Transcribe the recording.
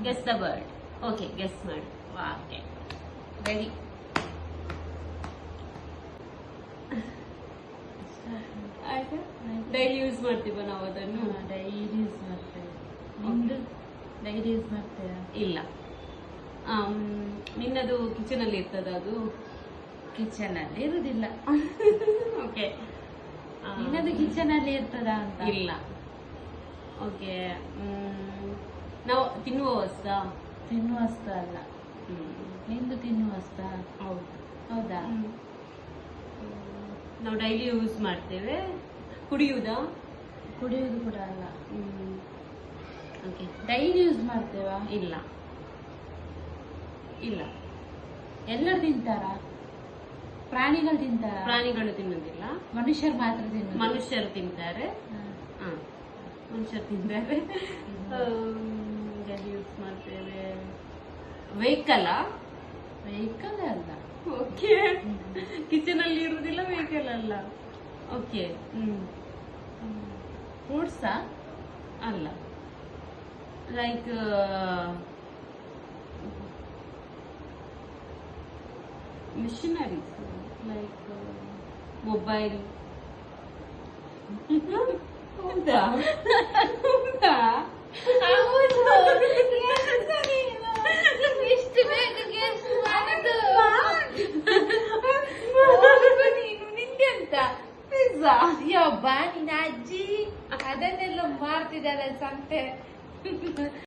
Guess the word. Okay, guess ಮಾಡಿ. Okay, ready. ಆಯ್ತಾ? Daily use ಮಾಡ್ತೀವ ನಾವು ಅದನ್ನು? ಡೈಲಿ ಯೂಸ್ ಮಾಡ್ತೇವೆ. ನಿಮ್ದು ಡೈಲಿ ಯೂಸ್ ಮಾಡ್ತೇವೆ? ಇಲ್ಲ. ನಿನ್ನದು ಕಿಚನ್ ಅಲ್ಲಿ ಇರ್ತದ ಅದು? ಕಿಚನ್ ಅಲ್ಲಿ ಇರುದಿಲ್ಲ. ಓಕೆ, ನಿನ್ನದು ಕಿಚನ್ ಅಲ್ಲಿ ಇರ್ತದ ಅಂತ? ಇಲ್ಲ. ಓಕೆ, ನಾವು ತಿನ್ನುವ ವಸ್ತಾ? ತಿನ್ನುವ ವಸ್ತು ಅಲ್ಲ. ನಿಂದು ತಿನ್ನುವ ವಸ್ತಾ? ಹೌದು. ಹೌದಾ? ನಾವು ಡೈಲಿ ಯೂಸ್ ಮಾಡ್ತೇವೆ. ಕುಡಿಯುವುದಾ? ಕುಡಿಯುವುದು ಕೂಡ ಅಲ್ಲ. ಓಕೆ, ಡೈಲಿ ಯೂಸ್ ಮಾಡ್ತೇವಾ? ಇಲ್ಲ. ಇಲ್ಲ. ಎಲ್ಲರೂ ತಿಂತಾರ? ಪ್ರಾಣಿಗಳು ತಿಂತಾರ? ಪ್ರಾಣಿಗಳು ತಿನ್ನುವುದಿಲ್ಲ. ಮನುಷ್ಯರು ಮಾತ್ರ ತಿನ್ನುದು? ಮನುಷ್ಯರು ತಿಂತಾರೆ. ಮನುಷ್ಯರು ತಿಂತಾರೆ. ಡೈಲಿ ಯೂಸ್ ಮಾಡ್ತೇವೆ. ವೆಹಿಕಲ್? ವೆಹಿಕಲ್ ಅಲ್ಲ. ಓಕೆ, ಕಿಚನ್ ಅಲ್ಲಿ ಇರುವುದಿಲ್ಲ, ವೆಹಿಕಲ್ ಅಲ್ಲ. ಓಕೆ, ಫ್ರೂಟ್ಸಾ? ಅಲ್ಲ. Like missionaries, like mobile. ಹೌದಾ? ಹೌದಾ? ಇಷ್ಟು ಬೇಗ ಗೆಸ್ ಮಾಡುದು? ನೀನು ನಿಂದೆಂತ ಪಿಜ್ಜಾ. ಯಬ್ಬಾ ನಿನ್ನ ಅಜ್ಜಿ ಅದನ್ನೆಲ್ಲ ಮಾಡ್ತಿದ್ದಾಳೆ ಸಂತೆ.